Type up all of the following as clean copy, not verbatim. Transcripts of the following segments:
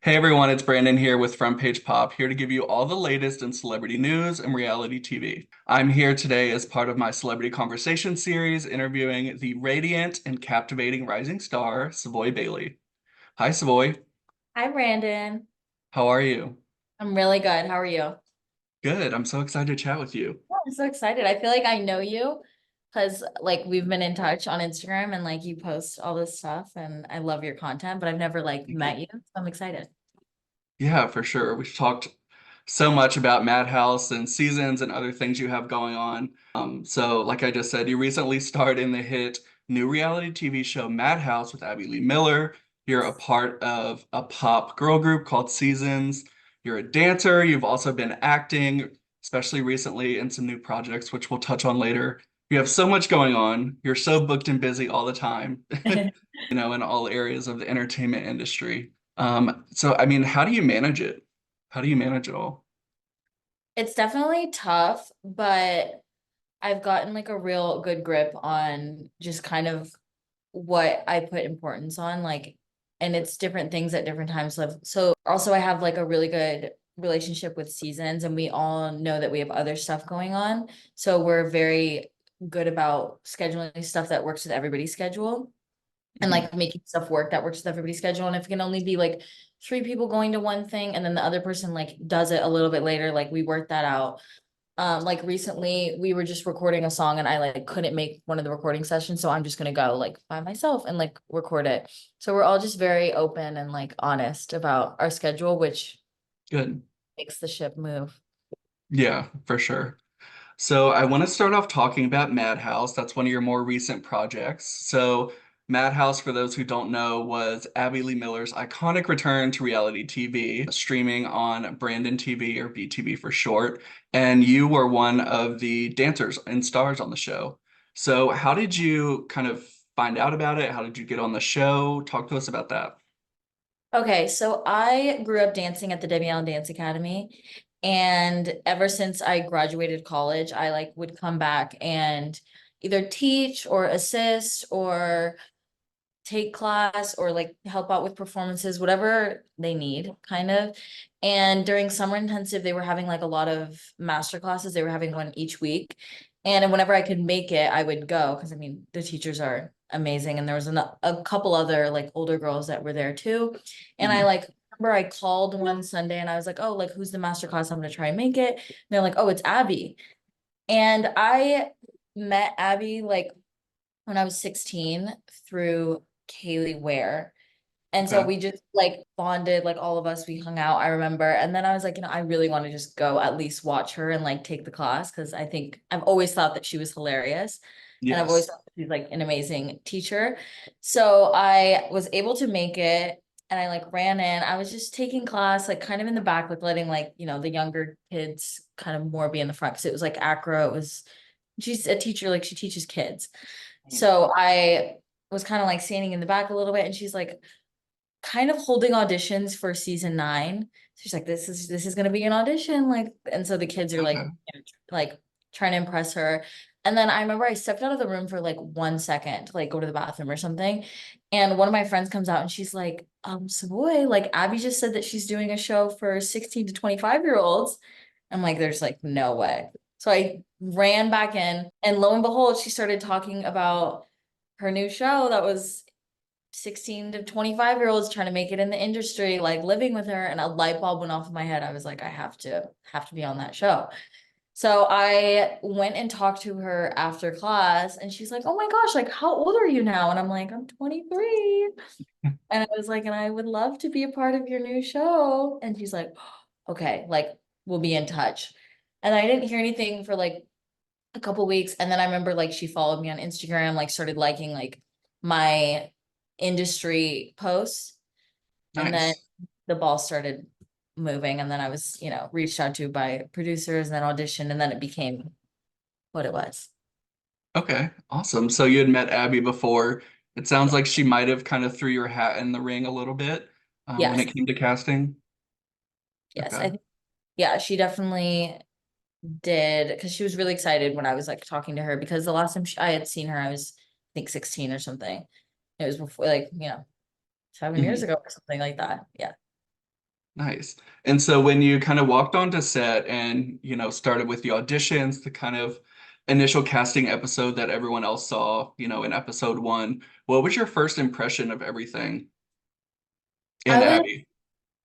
Hey everyone, it's Brandon here with Front Page Pop, here to give you all the latest in celebrity news and reality TV. I'm here today as part of my celebrity conversation series, interviewing the radiant and captivating rising star, Savoy Bailey. Hi, Savoy. Hi, Brandon. How are you? I'm really good. How are you? Good. I'm so excited to chat with you. Oh, I'm so excited. I feel like I know you because like we've been in touch on Instagram and like you post all this stuff and I love your content, but I've never like Thank you. met you. So I'm excited. Yeah, for sure. We've talked so much about Madhouse and seasons and other things you have going on. So, like I just said, you recently starred in the hit new reality TV show Madhouse with Abby Lee Miller. You're a part of a pop girl group called Seasons. You're a dancer. You've also been acting, especially recently in some new projects, which we'll touch on later. You have so much going on. You're so booked and busy all the time, in all areas of the entertainment industry. So I mean, how do you manage it? How do you manage it all? It's definitely tough, but I've gotten like a real good grip on just kind of what I put importance on, like, and it's different things at different times. So also I have like a really good relationship with Seasons, and we all know that we have other stuff going on. So we're very good about scheduling stuff that works with everybody's schedule and Mhm. like making stuff work that works with everybody's schedule. And if it can only be like three people going to one thing and then the other person like does it a little bit later, like we work that out. Like recently we were just recording a song and I like couldn't make one of the recording sessions, so I'm just gonna go like by myself and like record it. So we're all just very open and like honest about our schedule, which Good. makes the ship move. Yeah, for sure. So I want to start off talking about Madhouse. That's one of your more recent projects. So Madhouse, for those who don't know, was Abby Lee Miller's iconic return to reality TV, streaming on Brandon TV or BTV for short. And you were one of the dancers and stars on the show. So how did you kind of find out about it? How did you get on the show? Talk to us about that. Okay, so I grew up dancing at the Debbie Allen Dance Academy, and ever since I graduated college, I like would come back and either teach or assist or take class or like help out with performances, whatever they need, kind of. And during summer intensive, they were having like a lot of master classes. They were having one each week. And whenever I could make it, I would go because I mean, the teachers are amazing. And there was a couple other like older girls that were there too. And I Mhm. like remember I called one Sunday and I was like, oh, like who's the master class? I'm gonna try and make it. And they're like, oh, it's Abby. And I met Abby like when I was 16 through Kaylee Ware. And so Okay. we just like bonded, like all of us, we hung out, I remember. And then I was like, I really want to just go at least watch her and like take the class because I think I've always thought that she was hilarious. And I've always Yes. thought that she's like an amazing teacher. So I was able to make it and I like ran in. I was just taking class, like kind of in the back, like letting like, the younger kids kind of more be in the front because it was like acro. She's a teacher, like she teaches kids. So I was kind of like standing in the back a little bit and she's like kind of holding auditions for season 9. She's like, this is gonna be an audition, like, and so the kids are Okay. like trying to impress her. And then I remember I stepped out of the room for like 1 second to like go to the bathroom or something. And one of my friends comes out and she's like, Savoy, like Abby just said that she's doing a show for 16 to 25-year-olds. I'm like, there's like no way. So I ran back in, and lo and behold, she started talking about her new show that was 16 to 25-year-olds trying to make it in the industry, like living with her, and a light bulb went off in my head. I was like, I have to be on that show. So I went and talked to her after class and she's like, "Oh my gosh, like how old are you now?" And I'm like, "I'm 23." And I was like, "And I would love to be a part of your new show." And she's like, "Okay, like we'll be in touch." And I didn't hear anything for like a couple weeks, and then I remember like she followed me on Instagram, like started liking like my industry posts, and then Nice. the ball started moving, and then I was, reached out to by producers and then auditioned, and then it became what it was. Okay, awesome. So you had met Abby before. It sounds like she might have kind of threw your hat in the ring a little bit when Yes, it came to casting. yes, Okay, I think yeah, she definitely did because she was really excited when I was like talking to her because the last time I had seen her, I was I think 16 or something. It was before like 7 years Mhm. ago or something like that. Yeah. Nice. And so when you kind of walked onto set and, started with the auditions, the kind of initial casting episode that everyone else saw, in episode one, what was your first impression of everything I and was Abby?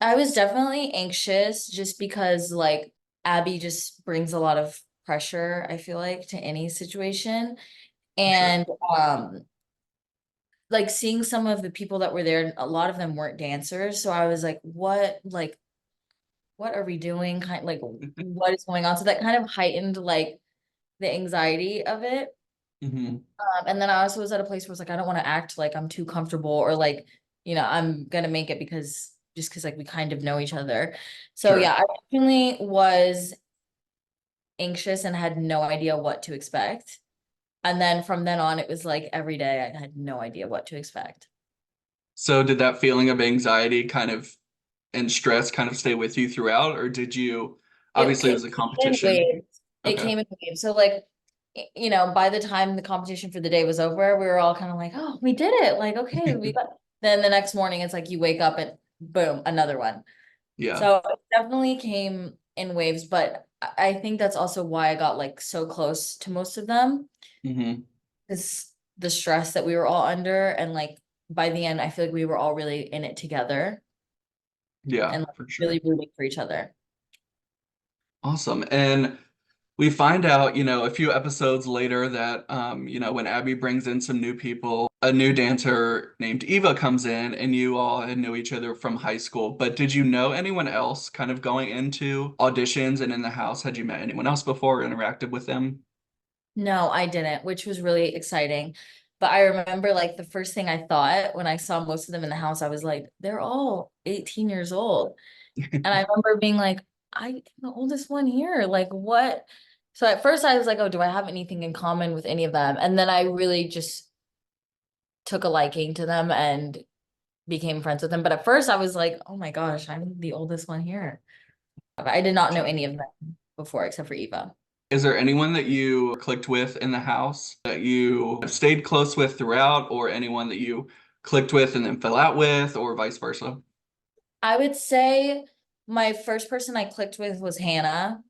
I was definitely anxious just because like Abby just brings a lot of pressure, I feel like, to any situation. For sure. And like seeing some of the people that were there, a lot of them weren't dancers. So I was what are we doing? Kind like what is going on? So that kind of heightened like the anxiety of it. Hmm. And then I also was at a place where it's like I don't want to act like I'm too comfortable or like, I'm gonna make it because like we kind of know each other. So yeah, Sure. I definitely was anxious and had no idea what to expect. And then from then on, it was like every day I had no idea what to expect. So did that feeling of anxiety kind of and stress kind of stay with you throughout, or did you, It obviously it came was a in competition. waves. It Okay. came in waves. So like, by the time the competition for the day was over, we were all kind of like, oh, we did it. Like, okay, we got. Then the next morning, it's like you wake up and boom, another one. Yeah. So it definitely came in waves, but I think that's also why I got like so close to most of them, Hmm. is the stress that we were all under, and like by the end, I feel like we were all really in it together Yeah, and like for sure. really rooting for each other. Awesome. And we find out, a few episodes later that, when Abby brings in some new people, a new dancer named Eva comes in, and you all had knew each other from high school. But did you know anyone else kind of going into auditions and in the house? Had you met anyone else before or interacted with them? No, I didn't, which was really exciting. But I remember like the first thing I thought when I saw most of them in the house, I was like, they're all 18 years old. And I remember being like, I'm the oldest one here. Like, what? So at first I was like, oh, do I have anything in common with any of them? And then I really just took a liking to them and became friends with them. But at first I was like, oh my gosh, I'm the oldest one here. I did not know Gotcha. any of them before except for Eva. Is there anyone that you clicked with in the house that you stayed close with throughout, or anyone that you clicked with and then fell out with, or vice versa? I would say my first person I clicked with was Hannah,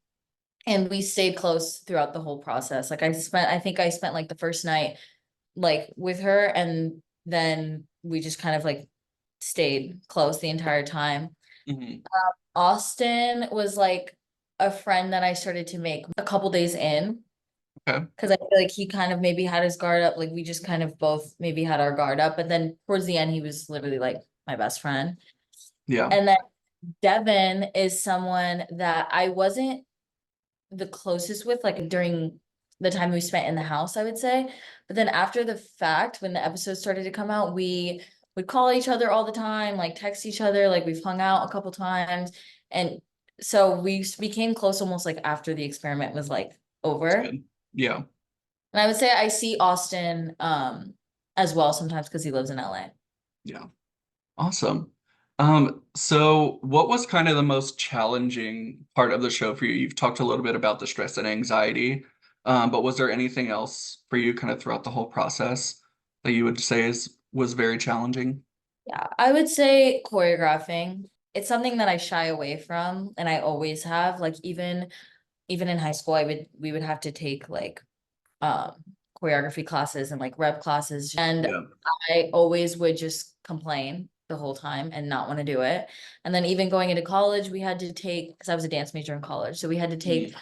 and we stayed close throughout the whole process. Like I think I spent like the first night like with her, and then we just kind of like stayed close the entire time. Hmm. Austin was like a friend that I started to make a couple days in Okay. because I feel like he kind of maybe had his guard up. Like we just kind of both maybe had our guard up, but then towards the end, he was literally like my best friend. Yeah. And then Devin is someone that I wasn't the closest with, like during the time we spent in the house, I would say. But then after the fact, when the episodes started to come out, we would call each other all the time, like text each other, like we've hung out a couple times. And so we became close almost like after the experiment was like It's over. good. Yeah. And I would say I see Austin as well sometimes because he lives in LA. Yeah. Awesome. So what was kind of the most challenging part of the show for you? You've talked a little bit about the stress and anxiety, but was there anything else for you kind of throughout the whole process that you would say was very challenging? Yeah, I would say choreographing. It's something that I shy away from and I always have. Like even in high school, we would have to take like um choreography classes and like rep classes. And Yeah. I always would just complain the whole time and not want to do it. And then even going into college, we had to take, because I was a dance major in college, so we had to take Mhm.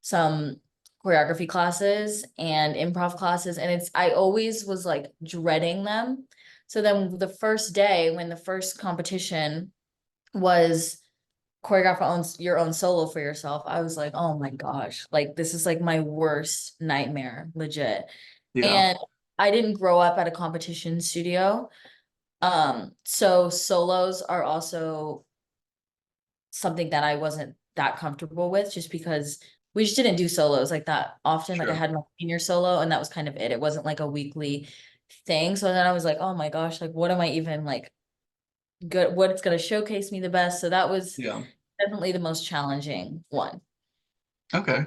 some choreography classes and improv classes. And I always was like dreading them. So then the first day when the first competition was choreograph your own solo for yourself, I was like, oh my gosh, like this is like my worst nightmare, legit. Yeah. And I didn't grow up at a competition studio. So solos are also something that I wasn't that comfortable with just because we just didn't do solos like that often. Like I Sure. had my senior solo and that was kind of it. It wasn't like a weekly thing. So then I was like, oh my gosh, like what am I even like good? What's gonna showcase me the best? So that was Yeah. definitely the most challenging one. Okay.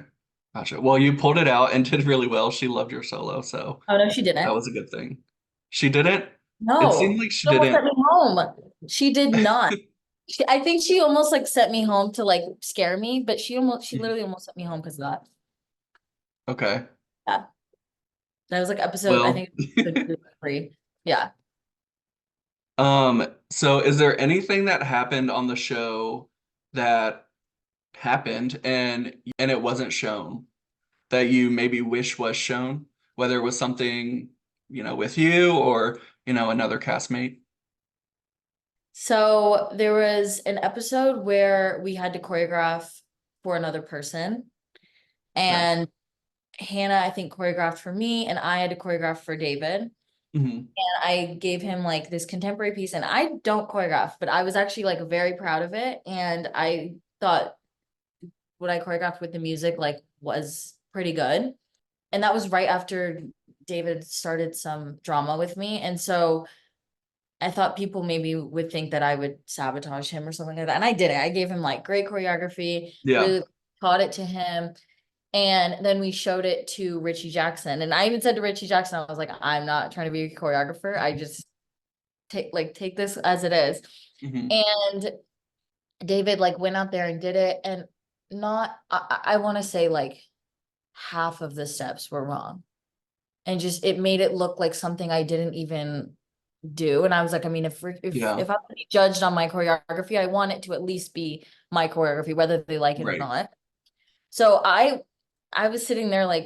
Gotcha. Well, you pulled it out and did really well. She loved your solo, so Oh no, she that didn't. was a good thing. She didn't? It seemed No, like she she almost didn't. sent me home. She did not. I think she almost like sent me home to like scare me, but she Mhm. literally almost sent me home because of that. Okay. Yeah. That was like episode, I Well, think episode 2 or 3. Yeah. so is there anything that happened on the show that happened and it wasn't shown that you maybe wish was shown, whether it was something, with you or, another castmate? So there was an episode where we had to choreograph for another person, Okay. and Hannah, I think, choreographed for me, and I had to choreograph for David. And Hmm. I gave him like this contemporary piece, and I don't choreograph, but I was actually like very proud of it. And I thought what I choreographed with the music like was pretty good. And that was right after David started some drama with me. And so I thought people maybe would think that I would sabotage him or something like that. And I didn't. I gave him like great choreography, Yeah. really taught it to him. And then we showed it to Richie Jackson. And I even said to Richie Jackson, I was like, I'm not trying to be a choreographer. I just take this as it is. Hmm. And David like went out there and did it. And not I want to say like half of the steps were wrong. And just it made it look like something I didn't even do. And I was like, I mean, Yeah. if I'm gonna be judged on my choreography, I want it to at least be my choreography, whether they like it or Right. not. So I was sitting there like,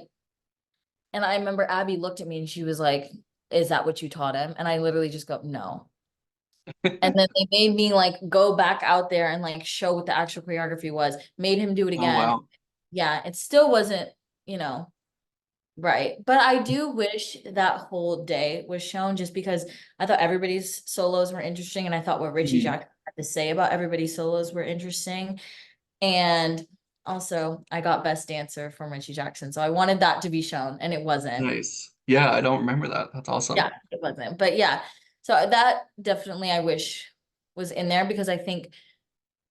and I remember Abby looked at me and she was like, "Is that what you taught him?" And I literally just go, "No." And then they made me like go back out there and like show what the actual choreography was, made him do it Oh, again. wow. Yeah, it still wasn't, you know, right. But I do wish that whole day was shown just because I thought everybody's solos were interesting. And I thought what Richie Hmm. Jackson had to say about everybody's solos were interesting. And also, I got Best Dancer from Richie Jackson. So I wanted that to be shown, and it wasn't. Nice. Yeah, I don't remember that. That's Yeah, awesome. it wasn't. But yeah, so that definitely I wish was in there because I think,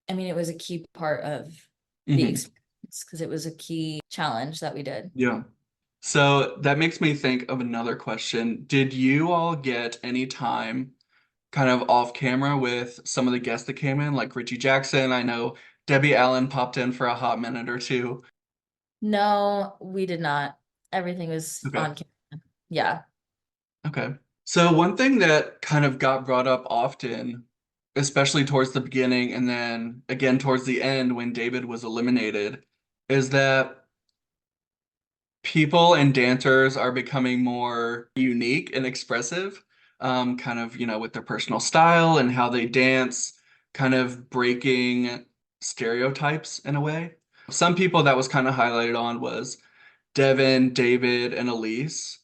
I mean, it was a key part of the Hmm. experience because it was a key challenge that we did. Yeah. So that makes me think of another question. Did you all get any time kind of off camera with some of the guests that came in, like Richie Jackson? I know Debbie Allen popped in for a hot minute or two. No, we did not. Everything was Okay. on camera. Yeah. Okay. So one thing that kind of got brought up often, especially towards the beginning and then again towards the end when David was eliminated, is that people and dancers are becoming more unique and expressive, kind of, with their personal style and how they dance, kind of breaking stereotypes in a way. Some people that was kind of highlighted on was Devin, David, and Elise.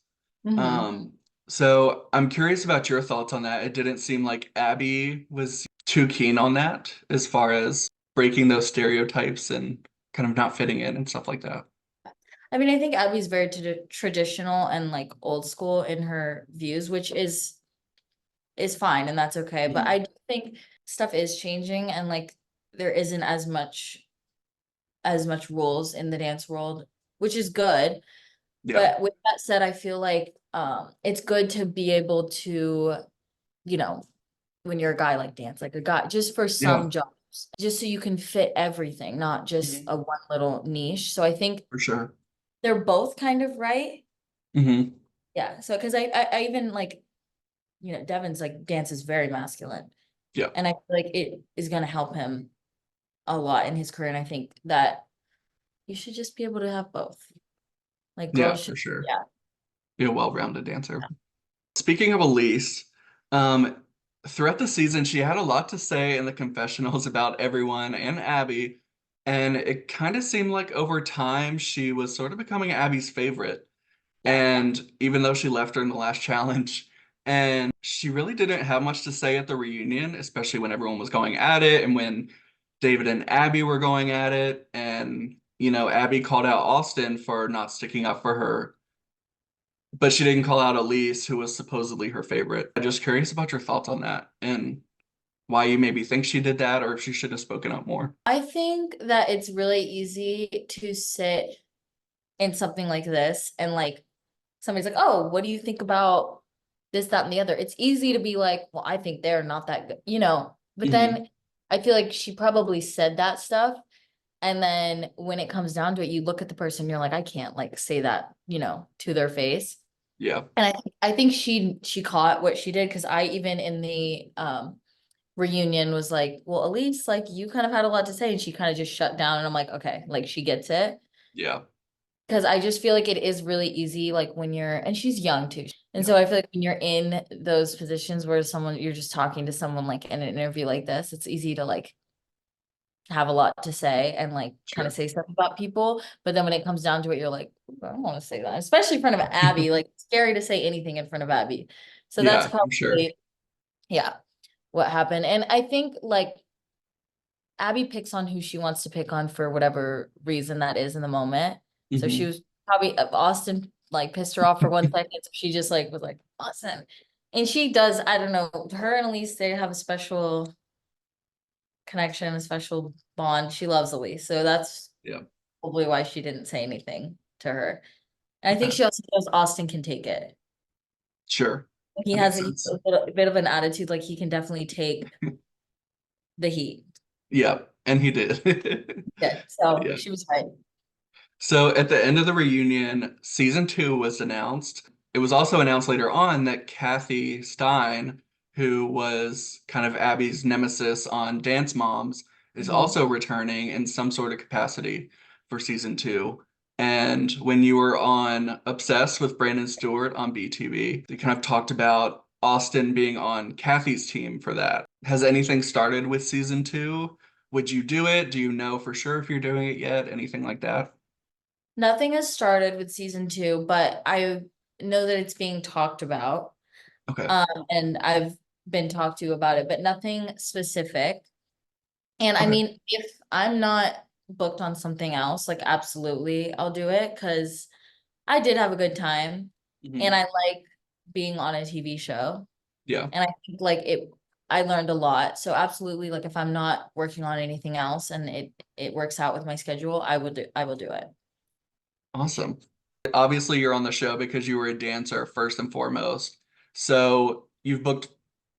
Hmm. Um, so I'm curious about your thoughts on that. It didn't seem like Abby was too keen on that as far as breaking those stereotypes and kind of not fitting in and stuff like that. I mean, I think Abby's very traditional and like old school in her views, which is fine and that's okay. But I Mhm. do think stuff is changing and like there isn't as much rules in the dance world, which is good. Yeah. But with that said, I feel like it's good to be able to, you know, when you're a guy like dance, like a guy, just for Yeah. some jobs, just so you can fit everything, not just Mhm. a one little niche. So I think For sure. they're both kind of right. Hmm. Yeah. So because I even like, Devin's like dance is very masculine. Yeah. And I feel like it is gonna help him a lot in his career. And I think that you should just be able to have both. Like Yeah, girls should, for sure. yeah. Be a well-rounded dancer. Speaking of Elise, um, throughout the season, she had a lot to say in the confessionals about everyone and Abby, and it kind of seemed like over time she was sort of becoming Abby's favorite. Yeah. And even though she left her in the last challenge, and she really didn't have much to say at the reunion, especially when everyone was going at it and when David and Abby were going at it. And, Abby called out Austin for not sticking up for her, but she didn't call out Elise, who was supposedly her favorite. I'm just curious about your thoughts on that and why you maybe think she did that or if she should have spoken up more. I think that it's really easy to sit in something like this and like somebody's like, oh, what do you think about this, that, and the other? It's easy to be like, well, I think they're not that good, But Hmm. then I feel like she probably said that stuff. And then when it comes down to it, you look at the person, you're like, I can't like say that, to their face. Yeah. And I think she caught what she did because I even in the reunion was like, well, Elise, like you kind of had a lot to say, and she kind of just shut down. And I'm like, okay, like she gets it. Yeah. Because I just feel like it is really easy, like when and she's young too. And Yeah. so I feel like when you're in those positions where you're just talking to someone like in an interview like this, it's easy to like have a lot to say and like kind of Sure. say stuff about people. But then when it comes down to it, you're like, I don't want to say that, especially in front of Abby. Like it's scary to say anything in front of Abby. So that's Yeah, I'm sure. probably, yeah, what happened. And I think like Abby picks on who she wants to pick on for whatever reason that is in the moment. So she Hmm. was probably Austin like pissed her off for 1 second. So she just like was like, Austin. And she does, I don't know, her and Elise, they have a special connection, a special bond. She loves Elise. So that's Yeah. probably why she didn't say anything to her. And I think Okay. she also knows Austin can take it. Sure. He That has makes a sense. bit of an attitude, like he can definitely take the heat. Yeah, and he did. Yeah. So Yeah. she was right. So at the end of the reunion, season two was announced. It was also announced later on that Kathy Stein, who was kind of Abby's nemesis on Dance Moms, is Mhm. also returning in some sort of capacity for season two. And when you were on Obsessed with Brandon Stewart on BTV, they kind of talked about Austin being on Kathy's team for that. Has anything started with season two? Would you do it? Do you know for sure if you're doing it yet? Anything like that? Nothing has started with season two, but I know that it's being talked about. Okay. And I've been talked to about it, but nothing specific. And I Okay. mean, if I'm not booked on something else, like absolutely I'll do it because I did have a good time and Hmm. I like being on a TV show. Yeah. And I think like I learned a lot. So absolutely, like if I'm not working on anything else and it works out with my schedule, I will do it. Awesome. Obviously, you're on the show because you were a dancer first and foremost. So you've booked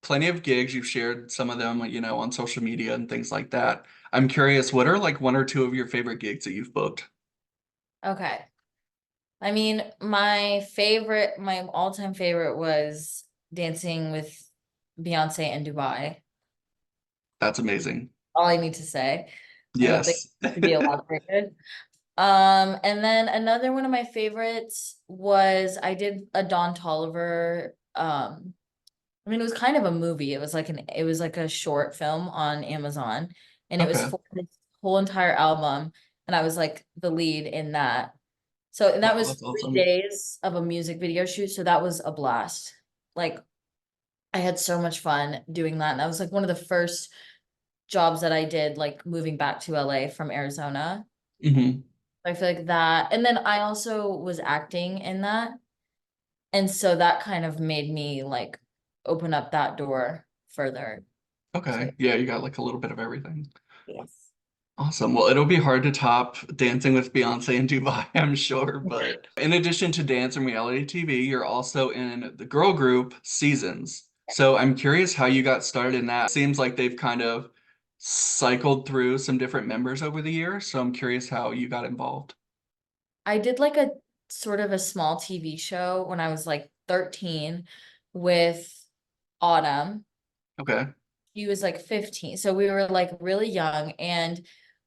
plenty of gigs. You've shared some of them, on social media and things like that. I'm curious, what are like one or two of your favorite gigs that you've booked? Okay. I mean, my all-time favorite was dancing with Beyonce in Dubai. That's amazing. All I need to say. I don't think Yes. it should be elaborated. And then another one of my favorites was I did a Don Toliver. I mean, it was kind of a movie. It was like a short film on Amazon, and it was Okay. for this whole entire album, and I was like the lead in that. So and that Wow, was that's 3 awesome. days of a music video shoot. So that was a blast. Like I had so much fun doing that. And that was like one of the first jobs that I did, like moving back to LA from Arizona. Hmm. I feel like that. And then I also was acting in that. And so that kind of made me like open up that door further. So Okay. Yeah, you got like a little bit of everything. yes. Awesome. Well, it'll be hard to top Dancing with Beyonce in Dubai, I'm sure. But in addition to dance and reality TV, you're also in the girl group Seasons. So I'm curious how you got started in that. It seems like they've kind of cycled through some different members over the years. So I'm curious how you got involved. I did like a sort of a small TV show when I was like 13 with Autumn. Okay. He was like 15. So we were like really young and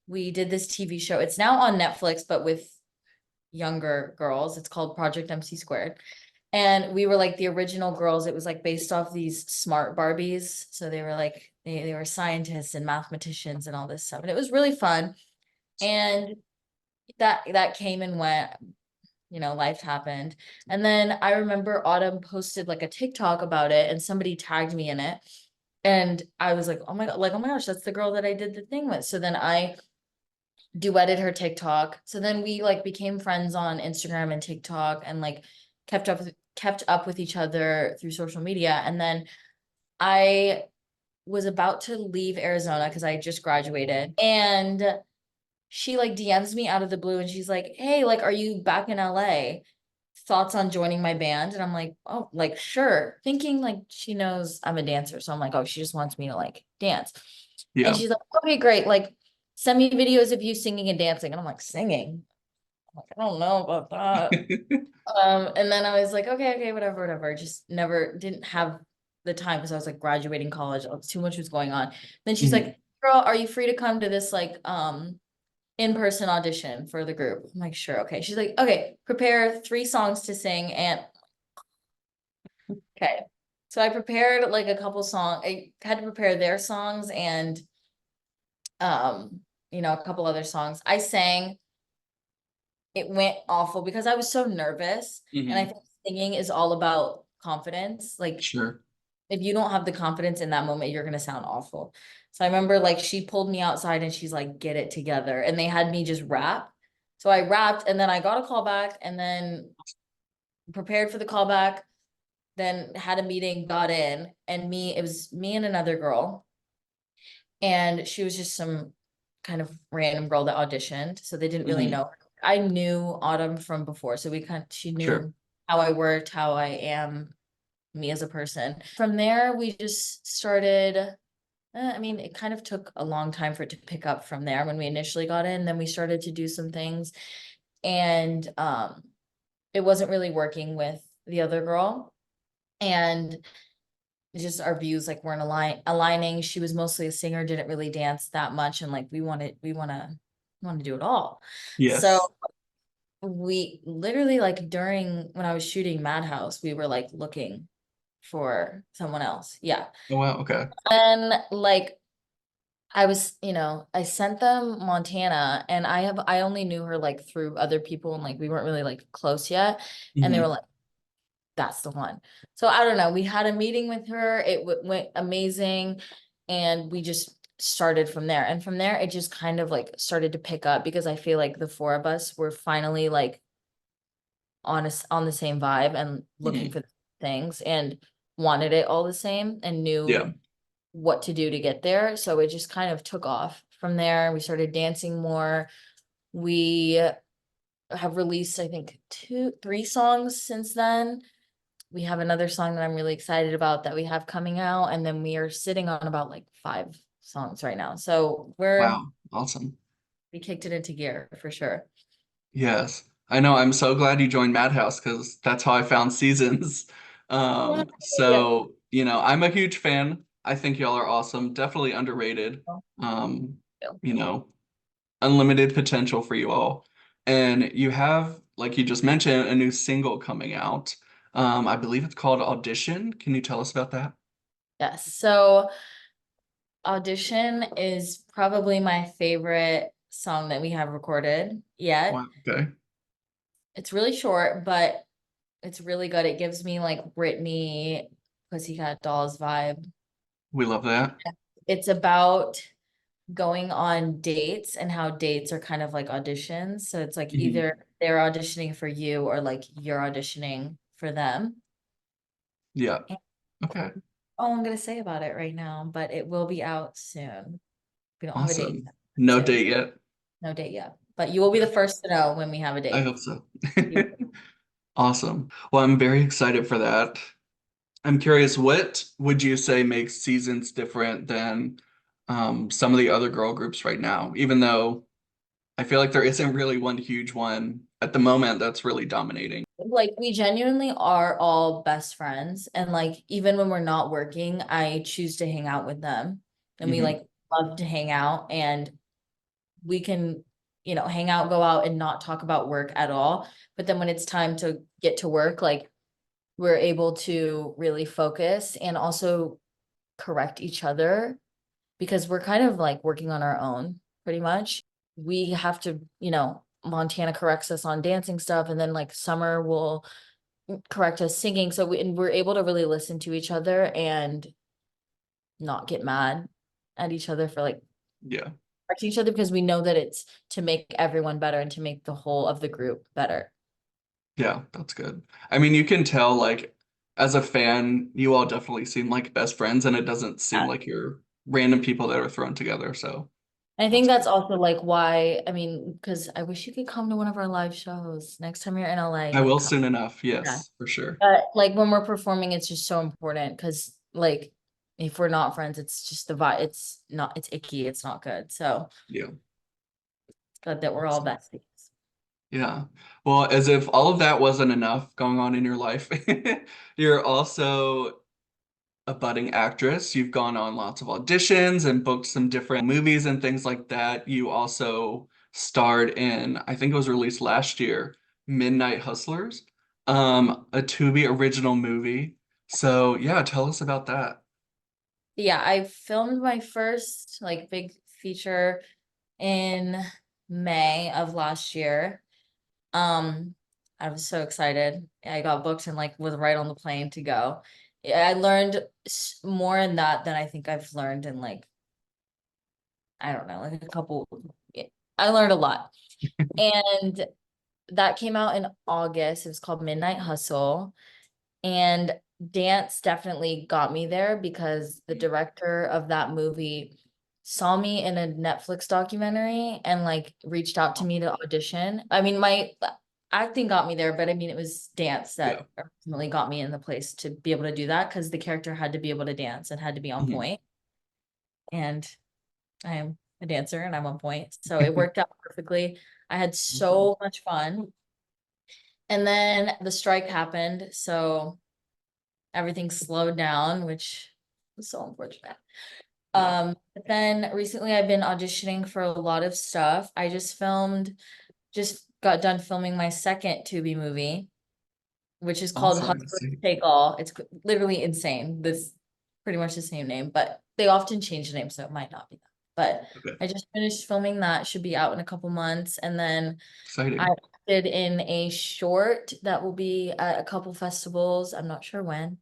we did this TV show. It's now on Netflix, but with younger girls. It's called Project MC Squared. And we were like the original girls. It was like based off these smart Barbies. So they were like they were scientists and mathematicians and all this stuff. And it was really fun. And that came and went, life happened. And then I remember Autumn posted like a TikTok about it and somebody tagged me in it. And I was like, oh my God, like, oh my gosh, that's the girl that I did the thing with. So then I duetted her TikTok. So then we like became friends on Instagram and TikTok and like kept up with each other through social media. And then I was about to leave Arizona because I just graduated. And she like DMs me out of the blue and she's like, "Hey, like, are you back in LA? Thoughts on joining my band?" And I'm like, "Oh, like, sure." Thinking like she knows I'm a dancer. So I'm like, "Oh, she just wants me to like dance." And Yeah. she's like, okay, great. Like, send me videos of you singing and dancing. And I'm like, singing? I'm like, I don't know about that. And then I was like, okay, whatever, whatever. Just never didn't have the time because I was like graduating college. Too much was going on. Then she's Mhm. like, girl, are you free to come to this like in-person audition for the group? I'm like, sure, okay. She's like, okay, prepare 3 songs to sing and okay. So I prepared like a couple songs. I had to prepare their songs and um, a couple other songs. I sang. It went awful because I was so nervous. And I Mhm. think singing is all about confidence. Like Sure. if you don't have the confidence in that moment, you're gonna sound awful. So I remember like she pulled me outside and she's like, get it together. And they had me just rap. So I rapped and then I got a call back and then prepared for the callback, then had a meeting, got in, and it was me and another girl. And she was just some kind of random girl that auditioned. So they didn't really Mhm. know her. I knew Autumn from before. So she Sure. knew how I worked, how I am, me as a person. From there, we just started. I mean, it kind of took a long time for it to pick up from there when we initially got in. Then we started to do some things, and it wasn't really working with the other girl, and just our views like weren't aligning. She was mostly a singer, didn't really dance that much, and like we want to do it all. So Yes. we literally like during when I was shooting Madhouse, we were like looking for someone else. Yeah. Oh, wow. Okay. And like I sent them Montana and I only knew her like through other people and like we weren't really like close yet. And they were Mhm. like, that's the one. So I don't know. We had a meeting with her. It went amazing. And we just started from there. And from there, it just kind of like started to pick up because I feel like the 4 of us were finally like on the same vibe and looking Mhm. for things and wanted it all the same and Yeah. knew what to do to get there. So it just kind of took off from there. We started dancing more. We have released, I think, 3 songs since then. We have another song that I'm really excited about that we have coming out, and then we are sitting on about like 5 songs right now. So Wow. Awesome. we kicked it into gear for sure. Yes. I know. I'm so glad you joined Madhouse because that's how I found Seasons. Yeah. I'm a huge fan. I think y'all are awesome. Definitely underrated. Um, you know, unlimited potential for you all. And you have, like you just mentioned, a new single coming out. I believe it's called Audition. Can you tell us about that? Yes. So Audition is probably my favorite song that we have recorded yet. Wow. Okay. It's really short, but it's really good. It gives me like Britney, Pussycat Dolls vibe. We love that. It's about going on dates and how dates are kind of like auditions. So it's like Mhm. either they're auditioning for you or like you're auditioning for them. Yeah. And Okay. all I'm gonna say about it right now, but it will be out soon. We don't have a date Awesome. yet. No Soon. date yet. No date yet. But you will be the first to know when we have a I date. hope so. You Awesome. Well, I'm very excited for that. I'm curious, what would you say makes Seasons different than some of the other girl groups right now? Even though I feel like there isn't really one huge one at the moment that's really dominating. like we genuinely are all best friends and like even when we're not working, I choose to hang out with them. And we Hmm. like love to hang out and we can, hang out, go out and not talk about work at all. But then when it's time to get to work, like we're able to really focus and also correct each other because we're kind of like working on our own pretty much. We have to, Montana corrects us on dancing stuff and then like Summer will correct us singing. So and we're able to really listen to each other and not get mad at each other for like Yeah. correcting each other because we know that it's to make everyone better and to make the whole of the group better. Yeah, that's good. I mean, you can tell, like, as a fan, you all definitely seem like best friends, and it doesn't seem Yeah. like you're random people that are thrown together. So And I think that's that's good. also like why, I mean, because I wish you could come to one of our live shows. Next time you're in LA, I like will come. soon enough. Yeah. Yes, for sure. But like when we're performing, it's just so important because like if we're not friends, it's just the vibe. It's icky. It's not good. So Yeah. glad that we're all Awesome. besties. Yeah. Well, as if all of that wasn't enough going on in your life, you're also a budding actress. You've gone on lots of auditions and booked some different movies and things like that. You also starred in, I think it was released last year, Midnight Hustlers, a Tubi original movie. So yeah, tell us about that. Yeah, I filmed my first like big feature in May of last year. I was so excited. I got booked and like was right on the plane to go. Yeah, I learned more in that than I think I've learned in like, I don't know, like a couple. I learned a lot. And that came out in August. It was called Midnight Hustle. And dance definitely got me there because the director of that movie saw me in a Netflix documentary and like reached out to me to audition. I mean, my acting got me there, but I mean, it was dance Yeah. that ultimately got me in the place to be able to do that because the character had to be able to dance and had to be on Mhm. point. And I am a dancer and I'm on point. So it worked out perfectly. I had Awesome. so much fun. And then the strike happened. So everything slowed down, which was so unfortunate. Yeah. But then recently I've been auditioning for a lot of stuff. Just got done filming my second Tubi movie, which is called Awesome to Hustle see. Take All. It's literally insane. This pretty much the same name, but they often change the name, so it might not be that. But Okay. I just finished filming that, should be out in a couple months. And then I Exciting. acted in a short that will be at a couple festivals. I'm not sure when.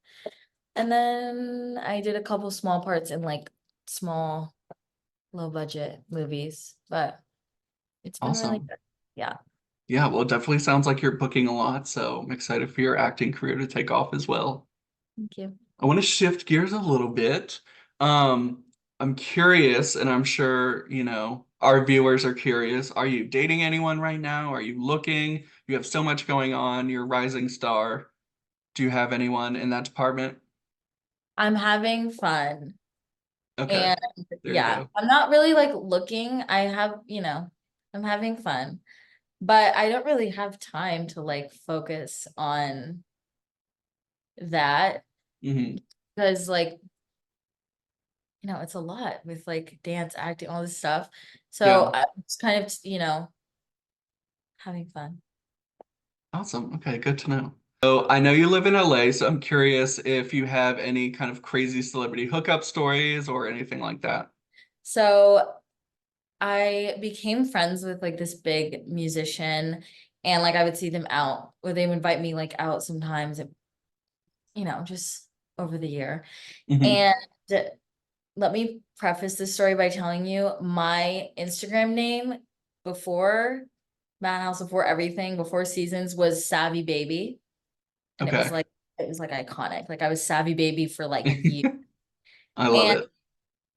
And then I did a couple small parts in like small, low budget movies, but it's been really Awesome. good. Yeah. Yeah, well, it definitely sounds like you're booking a lot, so I'm excited for your acting career to take off as well. Thank you. I want to shift gears a little bit. Um, I'm curious, and I'm sure, our viewers are curious. Are you dating anyone right now? Are you looking? You have so much going on. You're a rising star. Do you have anyone in that department? I'm having fun. Okay, And there you yeah, go. I'm not really like looking. I'm having fun, but I don't really have time to like focus on that Hmm. because like, it's a lot with like dance, acting, all this stuff. So Yeah, I'm just kind of, having fun. awesome. Okay, good to know. So I know you live in LA, so I'm curious if you have any kind of crazy celebrity hookup stories or anything like that. So I became friends with like this big musician and like I would see them out or they would invite me like out sometimes, just over the year. Hmm. And let me preface this story by telling you my Instagram name before Madhouse, before everything, before seasons was Savvy Baby. And Okay. it was like iconic. Like I was Savvy Baby for like years. I love And it.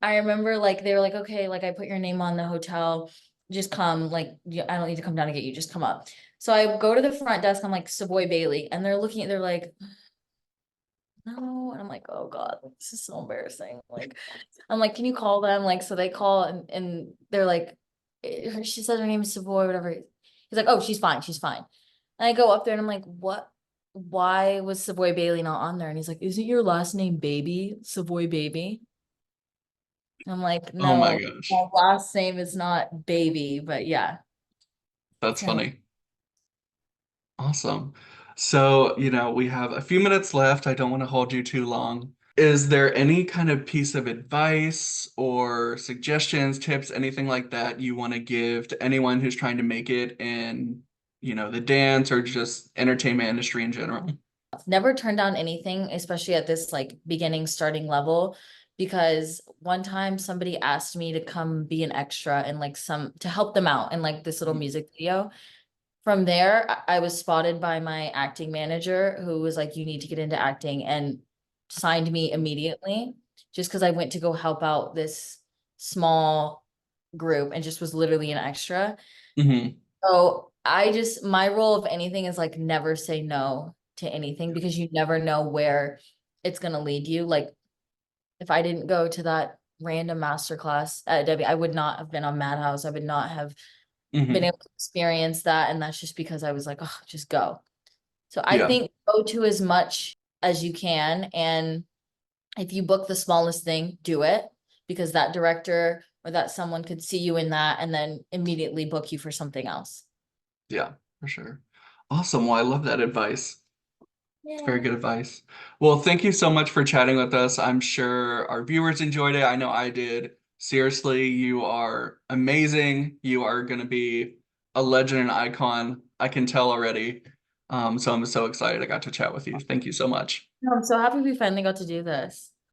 I remember like they were like, okay, like I put your name on the hotel, just come, like I don't need to come down to get you, just come up. So I go to the front desk, I'm like Savoy Bailey, and they're like, no, and I'm like, oh God, like, this is so embarrassing. Like, I'm like, can you call them? Like, so they call and they're like, she says her name is Savoy, whatever. He's like, oh, she's fine, she's fine. And I go up there and I'm like, what? Why was Savoy Bailey not on there? And he's like, isn't your last name Baby? Savoy Baby? I'm like, Oh my no, my gosh. last name is not Baby, but yeah, it's That's kind of funny. Awesome. So, we have a few minutes left. I don't want to hold you too long. Is there any kind of piece of advice or suggestions, tips, anything like that you want to give to anyone who's trying to make it in, the dance or just entertainment industry in general? never turned down anything, especially at this like beginning starting level, because one time somebody asked me to come be an extra and like some to help them out in like this little Mhm. music video. From there, I was spotted by my acting manager who was like, you need to get into acting and signed me immediately just because I went to go help out this small group and just was literally an extra. Mhm. So my role of anything is like never say no to anything because you never know where it's gonna lead you. Like if I didn't go to that random master class at Debbie, I would not have been on Madhouse. I would not have been Hmm. able to experience that. And that's just because I was like, oh, just go. So I Yeah. think go to as much as you can. And if you book the smallest thing, do it because that director or that someone could see you in that and then immediately book you for something else. Yeah, for sure. Awesome. Well, I love that advice. It's very Yeah. good advice. Well, thank you so much for chatting with us. I'm sure our viewers enjoyed it. I know I did. Seriously, you are amazing. You are going to be a legend and icon. I can tell already. So I'm so excited I got to chat with you. Thank you so much. I'm so happy we finally got to do this.